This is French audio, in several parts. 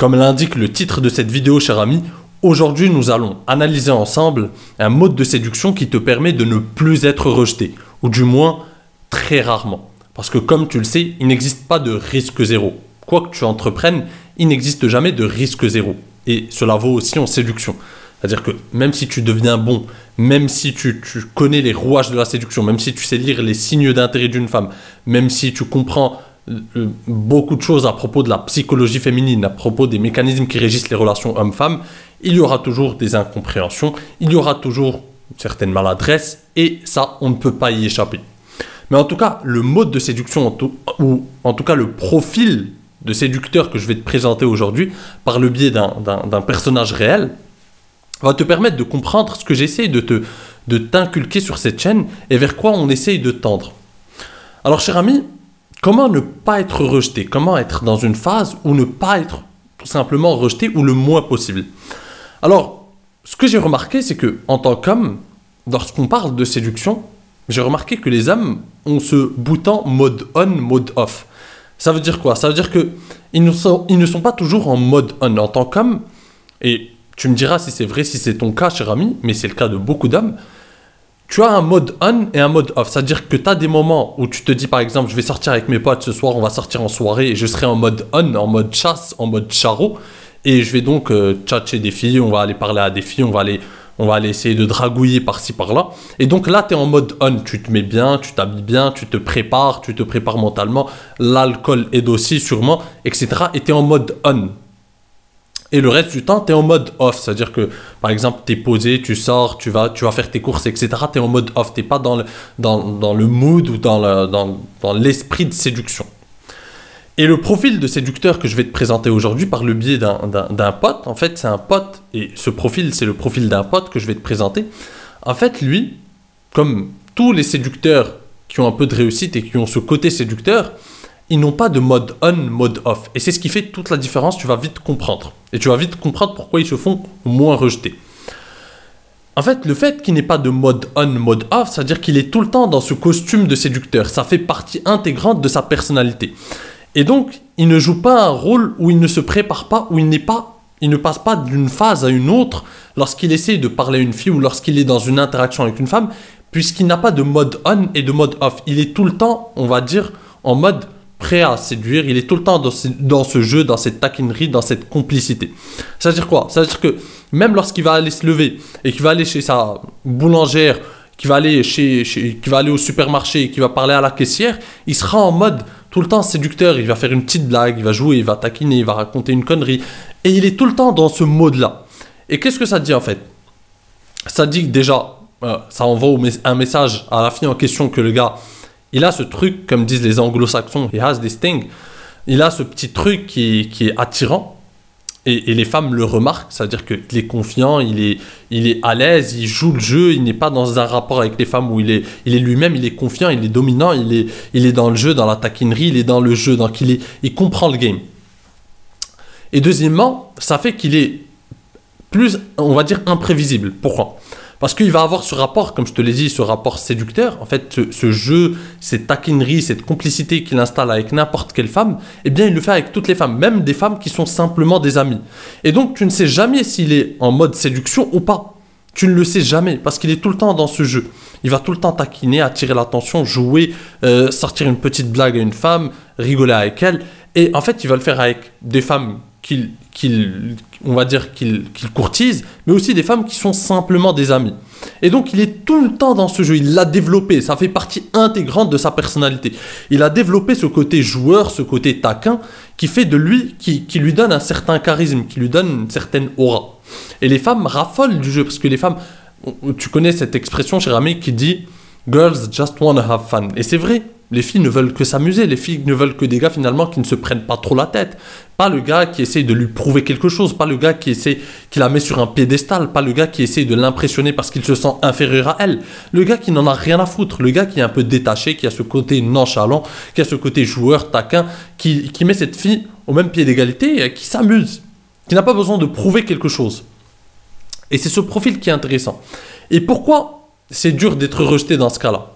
Comme l'indique le titre de cette vidéo, cher ami, aujourd'hui nous allons analyser ensemble un mode de séduction qui te permet de ne plus être rejeté, ou du moins très rarement. Parce que comme tu le sais, il n'existe pas de risque zéro. Quoi que tu entreprennes, il n'existe jamais de risque zéro. Et cela vaut aussi en séduction. C'est-à-dire que même si tu deviens bon, même si tu connais les rouages de la séduction, même si tu sais lire les signes d'intérêt d'une femme, même si tu comprends beaucoup de choses à propos de la psychologie féminine, à propos des mécanismes qui régissent les relations hommes-femmes, il y aura toujours des incompréhensions, il y aura toujours certaines maladresses, et ça, on ne peut pas y échapper. Mais en tout cas, le mode de séduction, ou en tout cas le profil de séducteur que je vais te présenter aujourd'hui, par le biais d'un personnage réel, va te permettre de comprendre ce que j'essaie de t'inculquer sur cette chaîne et vers quoi on essaye de tendre. Alors, cher ami, comment ne pas être rejeté? Comment être dans une phase où ne pas être tout simplement rejeté ou le moins possible? Alors, ce que j'ai remarqué, c'est que en tant qu'homme, lorsqu'on parle de séduction, j'ai remarqué que les hommes ont ce bouton mode on, mode off. Ça veut dire quoi? Ça veut dire qu'ils ne sont pas toujours en mode on en tant qu'homme, et tu me diras si c'est vrai, si c'est ton cas, cher ami, mais c'est le cas de beaucoup d'hommes. Tu as un mode on et un mode off. C'est-à-dire que tu as des moments où tu te dis, par exemple, je vais sortir avec mes potes ce soir, on va sortir en soirée, et je serai en mode on, en mode chasse, en mode charo, et je vais donc tchatcher des filles, on va aller parler à des filles, on va aller essayer de dragouiller par-ci, par-là. Et donc là, tu es en mode on, tu te mets bien, tu t'habilles bien, tu te prépares mentalement, l'alcool aide aussi sûrement, etc. Et tu es en mode on. Et le reste du temps, tu es en mode off. C'est-à-dire que, par exemple, tu es posé, tu sors, tu vas faire tes courses, etc. Tu es en mode off. Tu n'es pas dans le mood ou dans l'esprit de séduction. Et le profil de séducteur que je vais te présenter aujourd'hui par le biais d'un pote, en fait, c'est un pote, et ce profil, c'est le profil d'un pote que je vais te présenter. En fait, lui, comme tous les séducteurs qui ont un peu de réussite et qui ont ce côté séducteur, ils n'ont pas de mode on, mode off. Et c'est ce qui fait toute la différence, tu vas vite comprendre. Et tu vas vite comprendre pourquoi ils se font moins rejeter. En fait, le fait qu'il n'ait pas de mode on, mode off, c'est-à-dire qu'il est tout le temps dans ce costume de séducteur. Ça fait partie intégrante de sa personnalité. Et donc, il ne joue pas un rôle où il ne se prépare pas, où il ne passe pas d'une phase à une autre lorsqu'il essaie de parler à une fille ou lorsqu'il est dans une interaction avec une femme, puisqu'il n'a pas de mode on et de mode off. Il est tout le temps, on va dire, en mode prêt à séduire, il est tout le temps dans ce jeu, dans cette taquinerie, dans cette complicité. Ça veut dire quoi? Ça veut dire que même lorsqu'il va aller se lever et qu'il va aller chez sa boulangère, qu'il va aller au supermarché et qu'il va parler à la caissière, il sera en mode tout le temps séducteur, il va faire une petite blague, il va jouer, il va taquiner, il va raconter une connerie. Et il est tout le temps dans ce mode-là. Et qu'est-ce que ça dit en fait? Ça dit que déjà, ça envoie un message à la fille en question que le gars, il a ce truc, comme disent les anglo-saxons, he has this thing. Il a ce petit truc qui est attirant. Et les femmes le remarquent, c'est-à-dire qu'il est confiant, il est à l'aise, il joue le jeu, il n'est pas dans un rapport avec les femmes où il est lui-même, il est confiant, il est dominant, il est dans le jeu, dans la taquinerie, il est dans le jeu, donc il comprend le game. Et deuxièmement, ça fait qu'il est plus, on va dire, imprévisible. Pourquoi? Parce qu'il va avoir ce rapport, comme je te l'ai dit, ce rapport séducteur, en fait, ce jeu, cette taquinerie, cette complicité qu'il installe avec n'importe quelle femme, eh bien, il le fait avec toutes les femmes, même des femmes qui sont simplement des amies. Et donc, tu ne sais jamais s'il est en mode séduction ou pas. Tu ne le sais jamais, parce qu'il est tout le temps dans ce jeu. Il va tout le temps taquiner, attirer l'attention, jouer, sortir une petite blague à une femme, rigoler avec elle. Et en fait, il va le faire avec des femmes qu'il courtise, mais aussi des femmes qui sont simplement des amies. Et donc, il est tout le temps dans ce jeu. Il l'a développé. Ça fait partie intégrante de sa personnalité. Il a développé ce côté joueur, ce côté taquin, qui fait de lui, qui lui donne un certain charisme, qui lui donne une certaine aura. Et les femmes raffolent du jeu, parce que les femmes, tu connais cette expression, cher ami, qui dit « Girls just wanna have fun ». Et c'est vrai. Les filles ne veulent que s'amuser, les filles ne veulent que des gars finalement qui ne se prennent pas trop la tête. Pas le gars qui essaye de lui prouver quelque chose, pas le gars qui la met sur un piédestal, pas le gars qui essaye de l'impressionner parce qu'il se sent inférieur à elle. Le gars qui n'en a rien à foutre, le gars qui est un peu détaché, qui a ce côté nonchalant, qui a ce côté joueur, taquin, qui met cette fille au même pied d'égalité et qui s'amuse, qui n'a pas besoin de prouver quelque chose. Et c'est ce profil qui est intéressant. Et pourquoi c'est dur d'être rejeté dans ce cas-là?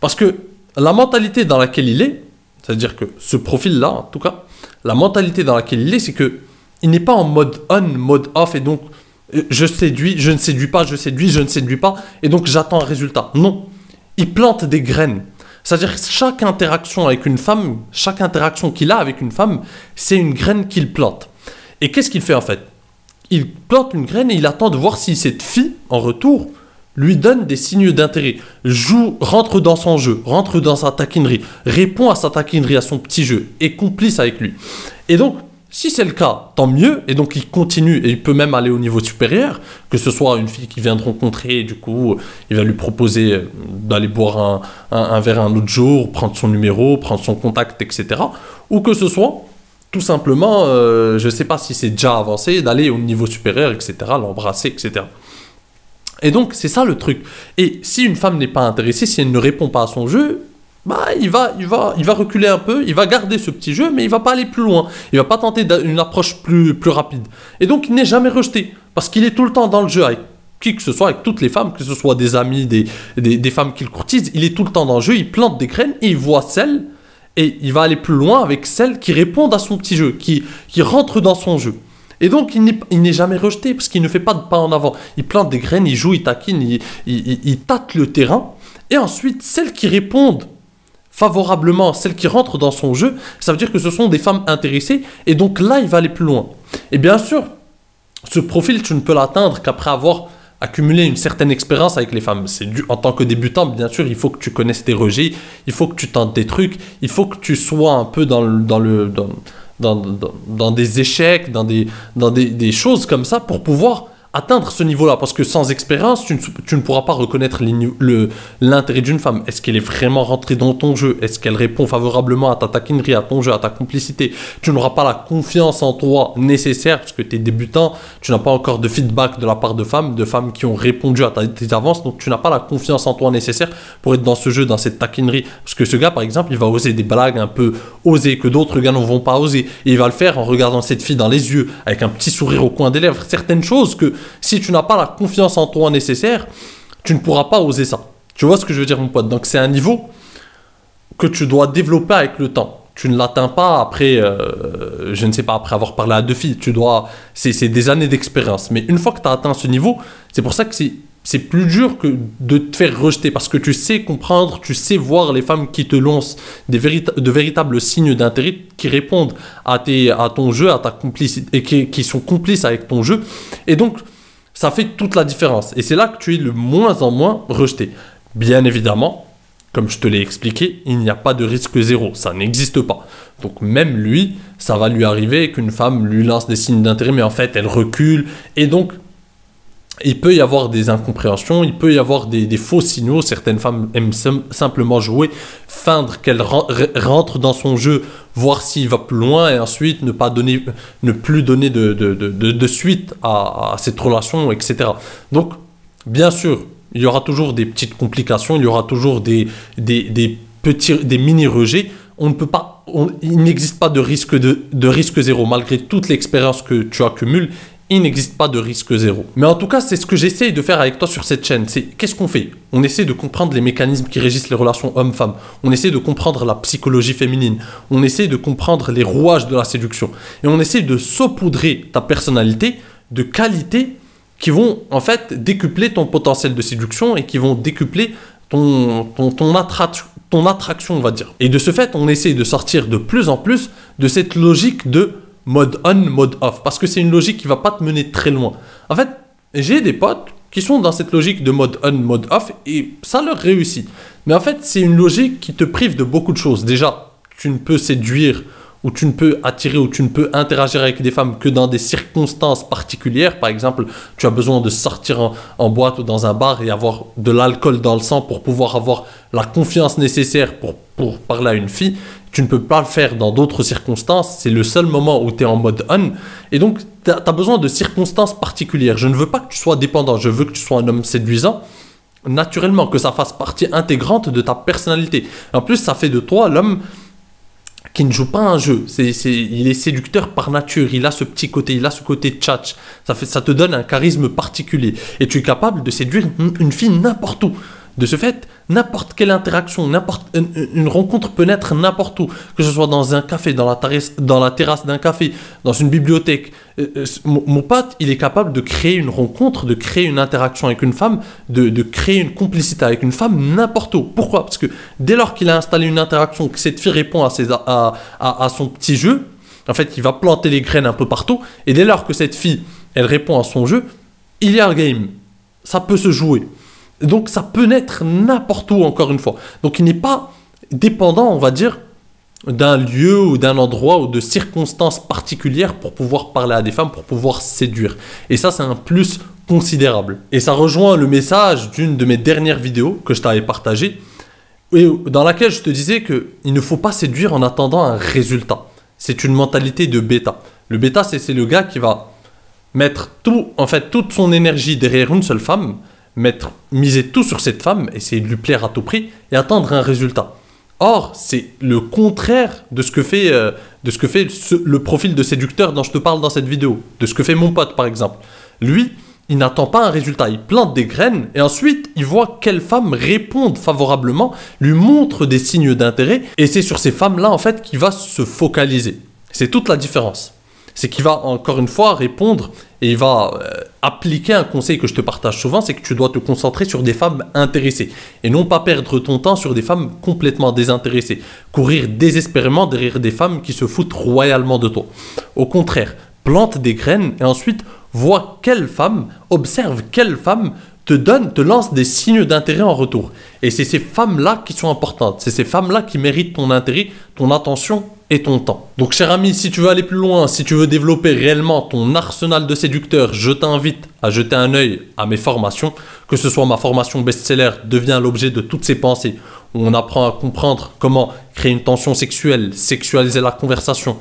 Parce que la mentalité dans laquelle il est, c'est-à-dire que ce profil-là, en tout cas, la mentalité dans laquelle il est, c'est que il n'est pas en mode on, mode off, et donc je séduis, je ne séduis pas, je séduis, je ne séduis pas, et donc j'attends un résultat. Non, il plante des graines. C'est-à-dire que chaque interaction avec une femme, chaque interaction qu'il a avec une femme, c'est une graine qu'il plante. Et qu'est-ce qu'il fait en fait? Il plante une graine et il attend de voir si cette fille, en retour, lui donne des signes d'intérêt, joue, rentre dans son jeu, rentre dans sa taquinerie, répond à sa taquinerie, à son petit jeu, est complice avec lui. Et donc, si c'est le cas, tant mieux, et donc il continue, et il peut même aller au niveau supérieur, que ce soit une fille qu'il vient de rencontrer, et du coup, il va lui proposer d'aller boire un verre un autre jour, prendre son numéro, prendre son contact, etc. Ou que ce soit, tout simplement, je ne sais pas si c'est déjà avancé, d'aller au niveau supérieur, etc., l'embrasser, etc. Et donc, c'est ça le truc. Et si une femme n'est pas intéressée, si elle ne répond pas à son jeu, bah, il va reculer un peu, il va garder ce petit jeu, mais il va pas aller plus loin. Il va pas tenter une approche plus rapide. Et donc, il n'est jamais rejeté, parce qu'il est tout le temps dans le jeu avec qui que ce soit, avec toutes les femmes, que ce soit des amis, des femmes qu'il courtise, il est tout le temps dans le jeu, il plante des graines, et il voit celles, et il va aller plus loin avec celles qui répondent à son petit jeu, qui rentrent dans son jeu. Et donc, il n'est jamais rejeté, parce qu'il ne fait pas de pas en avant. Il plante des graines, il joue, il taquine, il tâte le terrain, et ensuite, celles qui répondent favorablement, celles qui rentrent dans son jeu, ça veut dire que ce sont des femmes intéressées, et donc là, il va aller plus loin. Et bien sûr, ce profil, tu ne peux l'atteindre qu'après avoir accumulé une certaine expérience avec les femmes. En tant que débutant, bien sûr, il faut que tu connaisses tes rejets, il faut que tu tentes des trucs, il faut que tu sois un peu dans des échecs, dans des choses comme ça, pour pouvoir atteindre ce niveau-là, parce que sans expérience, tu ne pourras pas reconnaître l'intérêt d'une femme. Est-ce qu'elle est vraiment rentrée dans ton jeu? Est-ce qu'elle répond favorablement à ta taquinerie, à ton jeu, à ta complicité? Tu n'auras pas la confiance en toi nécessaire, parce que tu es débutant, tu n'as pas encore de feedback de la part de femmes qui ont répondu à tes avances, donc tu n'as pas la confiance en toi nécessaire pour être dans ce jeu, dans cette taquinerie. Parce que ce gars, par exemple, il va oser des blagues un peu osées, que d'autres gars ne vont pas oser. Et il va le faire en regardant cette fille dans les yeux, avec un petit sourire au coin des lèvres. Certaines choses que si tu n'as pas la confiance en toi nécessaire, tu ne pourras pas oser ça. Tu vois ce que je veux dire, mon pote? Donc c'est un niveau que tu dois développer avec le temps. Tu ne l'atteins pas après, je ne sais pas, après avoir parlé à deux filles. C'est des années d'expérience. Mais une fois que tu as atteint ce niveau, c'est pour ça que c'est plus dur que de te faire rejeter, parce que tu sais comprendre, tu sais voir les femmes qui te lancent de véritables signes d'intérêt, qui répondent à ton jeu, à ta complicité, et qui sont complices avec ton jeu. Et donc, ça fait toute la différence. Et c'est là que tu es le moins en moins rejeté. Bien évidemment, comme je te l'ai expliqué, il n'y a pas de risque zéro. Ça n'existe pas. Donc même lui, ça va lui arriver qu'une femme lui lance des signes d'intérêt, mais en fait, elle recule. Et donc, il peut y avoir des incompréhensions, il peut y avoir des faux signaux. Certaines femmes aiment simplement jouer, feindre qu'elle rentre dans son jeu, voir s'il va plus loin, et ensuite ne plus donner de suite à cette relation, etc. Donc, bien sûr, il y aura toujours des petites complications, il y aura toujours des mini-rejets. Il n'existe pas de risque zéro. Malgré toute l'expérience que tu accumules, il n'existe pas de risque zéro. Mais en tout cas, c'est ce que j'essaye de faire avec toi sur cette chaîne. C'est qu'est-ce qu'on fait? On essaie de comprendre les mécanismes qui régissent les relations hommes-femmes. On essaie de comprendre la psychologie féminine. On essaie de comprendre les rouages de la séduction. Et on essaie de saupoudrer ta personnalité de qualités qui vont en fait décupler ton potentiel de séduction et qui vont décupler ton attraction, on va dire. Et de ce fait, on essaie de sortir de plus en plus de cette logique de mode on, mode off, parce que c'est une logique qui va pas te mener très loin. En fait, j'ai des potes qui sont dans cette logique de mode on, mode off, et ça leur réussit. Mais en fait, c'est une logique qui te prive de beaucoup de choses. Déjà, tu ne peux séduire, ou tu ne peux attirer, ou tu ne peux interagir avec des femmes que dans des circonstances particulières. Par exemple, tu as besoin de sortir en boîte ou dans un bar et avoir de l'alcool dans le sang pour pouvoir avoir la confiance nécessaire pour parler à une fille. Tu ne peux pas le faire dans d'autres circonstances. C'est le seul moment où tu es en mode on. Et donc, tu as besoin de circonstances particulières. Je ne veux pas que tu sois dépendant. Je veux que tu sois un homme séduisant. Naturellement, que ça fasse partie intégrante de ta personnalité. En plus, ça fait de toi l'homme qui ne joue pas un jeu. Il est séducteur par nature. Il a ce petit côté. Il a ce côté tchatch. Ça te donne un charisme particulier. Et tu es capable de séduire une fille n'importe où. De ce fait, N'importe quelle interaction, une rencontre peut naître n'importe où, que ce soit dans un café, dans la terrasse d'un café, dans une bibliothèque. Mon pote, il est capable de créer une rencontre, de créer une interaction avec une femme, de créer une complicité avec une femme n'importe où. Pourquoi? Parce que dès lors qu'il a installé une interaction, que cette fille répond à son petit jeu, en fait, il va planter les graines un peu partout. Et dès lors que cette fille, elle répond à son jeu, il y a un game. Ça peut se jouer. Donc ça peut naître n'importe où, encore une fois. Donc il n'est pas dépendant, on va dire, d'un lieu ou d'un endroit ou de circonstances particulières pour pouvoir parler à des femmes, pour pouvoir séduire. Et ça, c'est un plus considérable. Et ça rejoint le message d'une de mes dernières vidéos que je t'avais partagée, et dans laquelle je te disais qu'il ne faut pas séduire en attendant un résultat. C'est une mentalité de bêta. Le bêta, c'est le gars qui va mettre toute son énergie derrière une seule femme, miser tout sur cette femme, essayer de lui plaire à tout prix et attendre un résultat. Or, c'est le contraire de ce que fait, le profil de séducteur dont je te parle dans cette vidéo, de ce que fait mon pote par exemple. Lui, il n'attend pas un résultat, il plante des graines et ensuite il voit quelles femmes répondent favorablement, lui montrent des signes d'intérêt et c'est sur ces femmes-là en fait qu'il va se focaliser. C'est toute la différence. C'est qu'il va encore une fois répondre et il va appliquer un conseil que je te partage souvent, c'est que tu dois te concentrer sur des femmes intéressées et non pas perdre ton temps sur des femmes complètement désintéressées, courir désespérément derrière des femmes qui se foutent royalement de toi. Au contraire, plante des graines et ensuite vois quelle femme, observe quelle femme te lance des signes d'intérêt en retour. Et c'est ces femmes-là qui sont importantes, c'est ces femmes-là qui méritent ton intérêt, ton attention et ton temps. Donc cher ami, si tu veux aller plus loin, si tu veux développer réellement ton arsenal de séducteurs, je t'invite à jeter un œil à mes formations, que ce soit ma formation best-seller devient l'objet de toutes ces pensées, où on apprend à comprendre comment créer une tension sexuelle, sexualiser la conversation,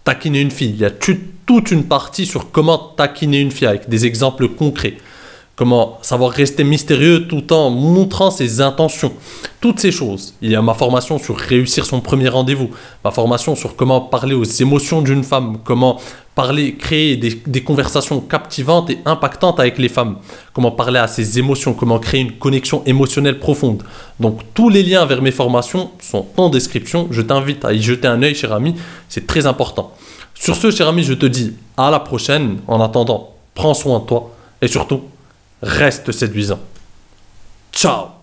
taquiner une fille. Il y a toute une partie sur comment taquiner une fille avec des exemples concrets. Comment savoir rester mystérieux tout en montrant ses intentions. Toutes ces choses. Il y a ma formation sur réussir son premier rendez-vous. Ma formation sur comment parler aux émotions d'une femme. Comment créer des conversations captivantes et impactantes avec les femmes. Comment parler à ses émotions. Comment créer une connexion émotionnelle profonde. Donc tous les liens vers mes formations sont en description. Je t'invite à y jeter un œil, cher ami. C'est très important. Sur ce, cher ami, je te dis à la prochaine. En attendant, prends soin de toi. Et surtout, reste séduisant. Ciao!